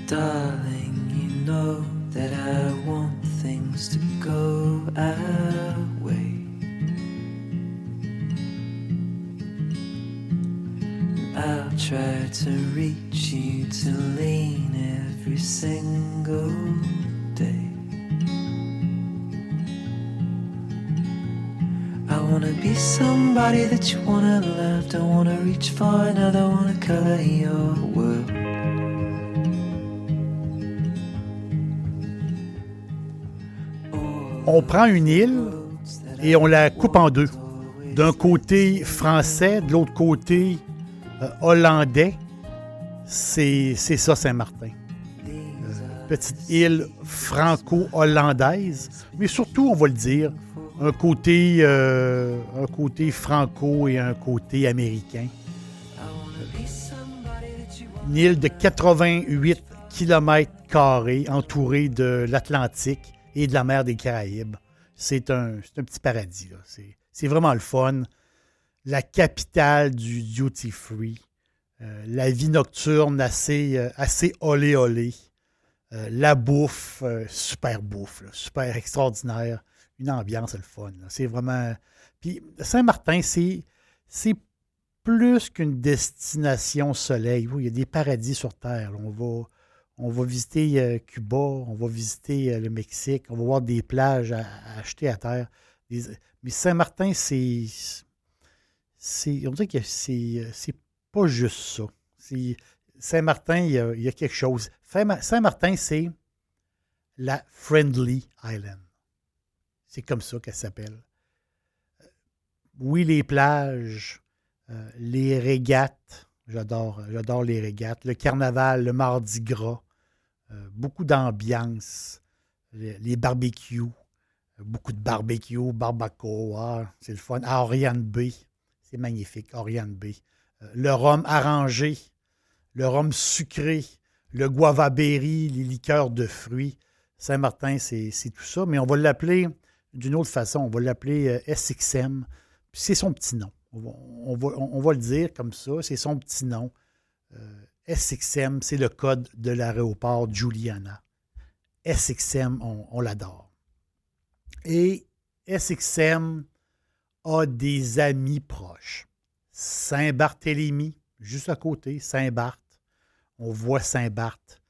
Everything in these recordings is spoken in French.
Darling, you know that I want things to go our way. I'll try to reach you, to lean every single day. I wanna be somebody that you wanna love. Don't wanna reach for another, wanna color your world. On prend une île et on la coupe en deux. D'un côté français, de l'autre côté hollandais. C'est ça Saint-Martin. Petite île franco-hollandaise, mais surtout, on va le dire, un côté franco et un côté américain. Une île de 88 km² entourée de l'Atlantique et de la mer des Caraïbes. C'est un petit paradis, là. C'est vraiment le fun. La capitale du duty-free. La vie nocturne assez olé-olé. La bouffe, super bouffe, là, super extraordinaire. Une ambiance, le fun. Là. C'est vraiment... Puis Saint-Martin, c'est plus qu'une destination soleil. Oui, il y a des paradis sur Terre. Là. On va visiter Cuba, on va visiter le Mexique, on va voir des plages à acheter à terre. Mais Saint-Martin, on dirait que c'est pas juste ça. Saint-Martin, il y a quelque chose. Saint-Martin, c'est la Friendly Island. C'est comme ça qu'elle s'appelle. Oui, les plages, les régates. J'adore les régates. Le carnaval, le mardi gras. Beaucoup d'ambiance. Les barbecues. Beaucoup de barbecues, barbacoa. C'est le fun. À Oriane Bay. C'est magnifique, Oriane Bay. Le rhum arrangé. Le rhum sucré. Le guava berry, les liqueurs de fruits. Saint-Martin, c'est tout ça. Mais on va l'appeler d'une autre façon. On va l'appeler SXM. Puis c'est son petit nom. On va le dire comme ça. C'est son petit nom. SXM, c'est le code de l'aéroport Juliana. SXM, on l'adore. Et SXM a des amis proches. Saint-Barthélemy, juste à côté, Saint-Barth. On voit Saint-Barth,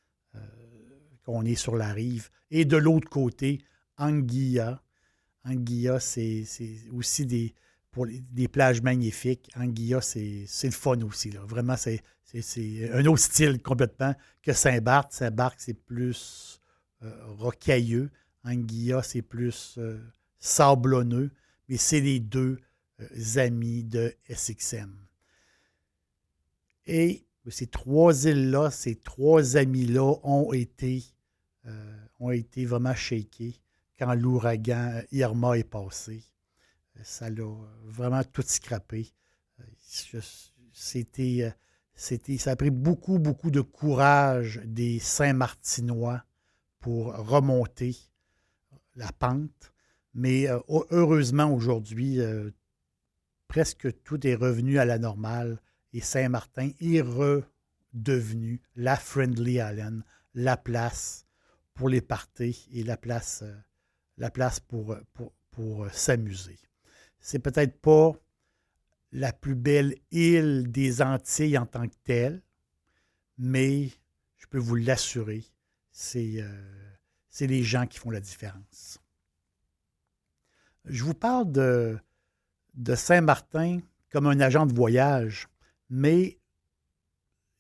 qu'on est sur la rive. Et de l'autre côté, Anguilla. Anguilla, c'est aussi pour des plages magnifiques. Anguilla, c'est le fun aussi. Là. Vraiment, c'est un autre style complètement que Saint-Barth. Saint-Barth, c'est plus rocailleux. Anguilla, c'est plus sablonneux. Mais c'est les deux amis de SXM. Et ces trois îles-là, ces trois amis-là ont été vraiment shakés quand l'ouragan Irma est passé. Ça l'a vraiment tout scrappé. Ça a pris beaucoup, beaucoup de courage des Saint-Martinois pour remonter la pente. Mais heureusement, aujourd'hui, presque tout est revenu à la normale et Saint-Martin est redevenu la Friendly Island, la place pour les parties et la place pour s'amuser. C'est peut-être pas la plus belle île des Antilles en tant que telle, mais je peux vous l'assurer, c'est les gens qui font la différence. Je vous parle de Saint-Martin comme un agent de voyage, mais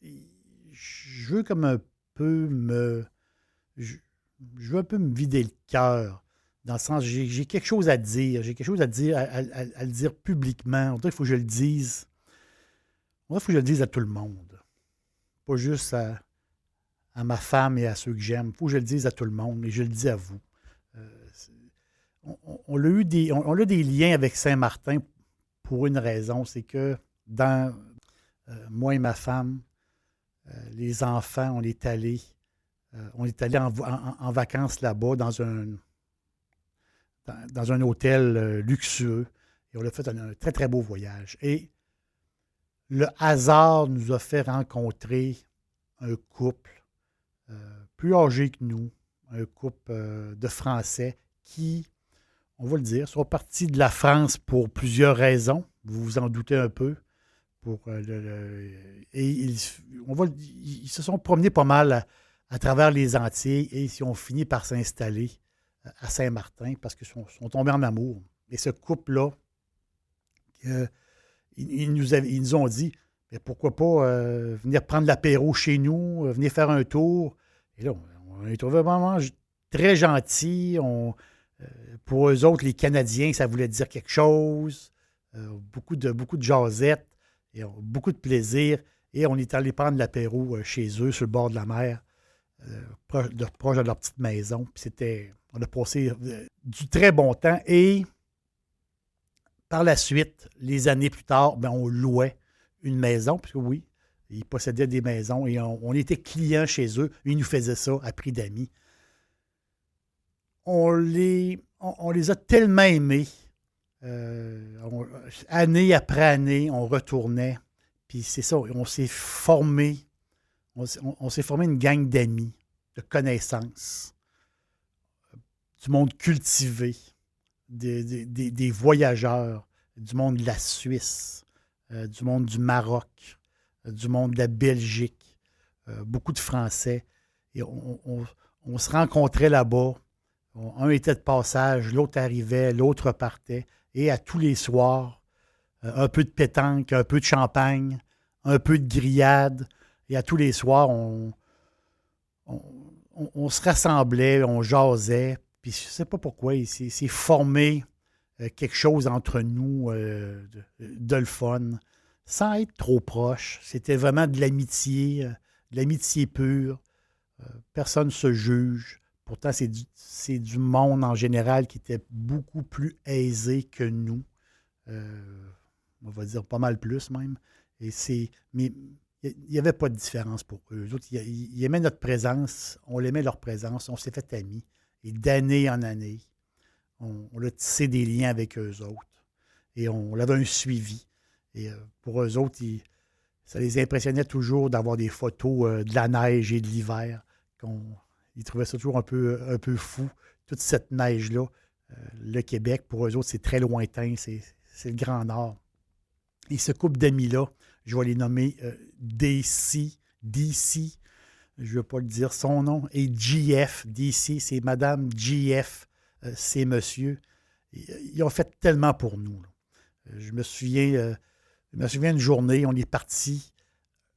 je veux comme un peu je veux un peu me vider le cœur, dans le sens, j'ai quelque chose à dire, à le dire publiquement. On dirait qu'il faut que je le dise. On dirait qu'il faut que je le dise à tout le monde, pas juste à ma femme et à ceux que j'aime. Il faut que je le dise à tout le monde, et je le dis à vous. On a des liens avec Saint-Martin pour une raison, c'est que dans moi et ma femme, les enfants, on est allés en vacances là-bas dans un hôtel luxueux et on a fait un très, très beau voyage. Et le hasard nous a fait rencontrer un couple plus âgés que nous, un couple de Français qui, on va le dire, sont partis de la France pour plusieurs raisons. Vous vous en doutez un peu. Et ils se sont promenés pas mal à travers les Antilles et ils ont fini par s'installer à Saint-Martin parce qu'ils sont tombés en amour. Et ce couple-là, ils nous ont dit, mais pourquoi pas venir prendre l'apéro chez nous, venir faire un tour. Et là, on les trouvait vraiment très gentils. Pour eux autres, les Canadiens, ça voulait dire quelque chose. Beaucoup de jasettes, et beaucoup de plaisir. Et on est allé prendre l'apéro chez eux, sur le bord de la mer, proche de leur petite maison. Puis on a passé du très bon temps. Et par la suite, les années plus tard, ben, on louait une maison, parce que oui, ils possédaient des maisons et on était clients chez eux. Ils nous faisaient ça à prix d'amis. On les a tellement aimés. Année après année, on retournait. Puis c'est ça, on s'est formé. On s'est formé une gang d'amis, de connaissances, du monde cultivé, des voyageurs, du monde de la Suisse, du monde du Maroc, du monde de la Belgique, beaucoup de Français. Et on se rencontrait là-bas. Un était de passage, l'autre arrivait, l'autre partait. Et à tous les soirs, un peu de pétanque, un peu de champagne, un peu de grillade. Et à tous les soirs, on se rassemblait, on jasait. Puis je ne sais pas pourquoi, c'est formé quelque chose entre nous de le fun, sans être trop proche. C'était vraiment de l'amitié pure. Personne ne se juge. Pourtant, c'est du monde en général qui était beaucoup plus aisé que nous. On va dire pas mal plus même. Mais il n'y avait pas de différence pour eux. Eux autres, ils aimaient notre présence, on l'aimait leur présence, on s'est fait amis. Et d'année en année, on a tissé des liens avec eux autres. Et on avait un suivi. Et pour eux autres, ça les impressionnait toujours d'avoir des photos de la neige et de l'hiver. Ils trouvaient ça toujours un peu fou, toute cette neige-là. Le Québec, pour eux autres, c'est très lointain, c'est le Grand Nord. Et ce couple d'amis-là, je vais les nommer DC, je ne veux pas le dire son nom, et GF, DC, c'est Madame GF, c'est Monsieur. Ils ont fait tellement pour nous. Je me souviens d'une journée, on est parti,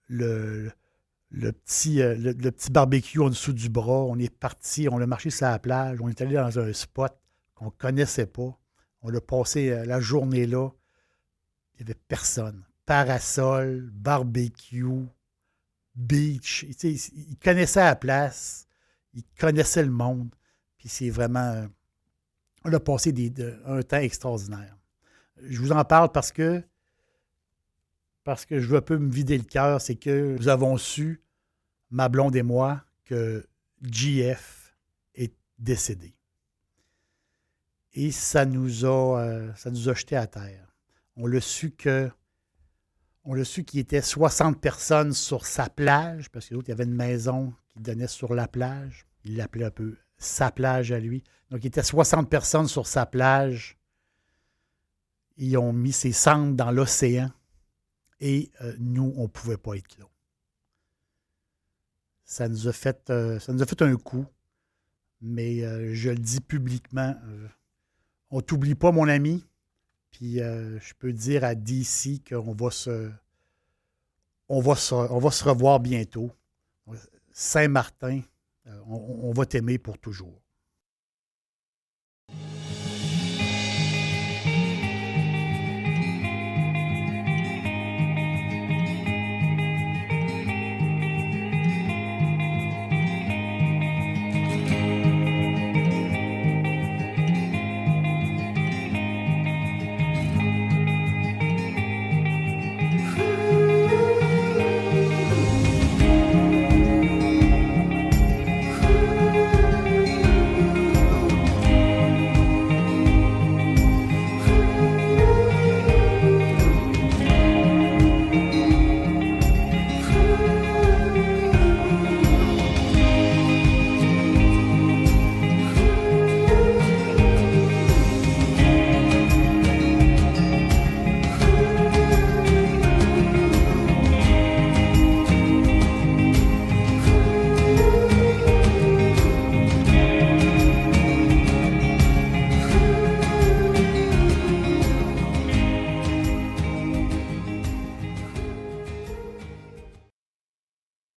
le petit barbecue en dessous du bras, on est parti, on a marché sur la plage, on est allé dans un spot qu'on ne connaissait pas. On a passé la journée là, il n'y avait personne. Parasol, barbecue, beach. Ils connaissaient la place, ils connaissaient le monde. Puis c'est vraiment... on a passé un temps extraordinaire. Je vous en parle parce que je veux un peu me vider le cœur. C'est que nous avons su, ma blonde et moi, que JF est décédé. Et ça nous a jetés à terre. On l'a su qu'il y était 60 personnes sur sa plage, parce que l'autre, il y avait une maison qui donnait sur la plage. Il l'appelait un peu sa plage à lui. Donc, il était 60 personnes sur sa plage. Ils ont mis ses cendres dans l'océan. Et nous, on ne pouvait pas être là. Ça nous a fait un coup. Mais je le dis publiquement, on ne t'oublie pas, mon ami. Puis je peux dire à DC qu'on va se revoir bientôt. Saint-Martin, on va t'aimer pour toujours.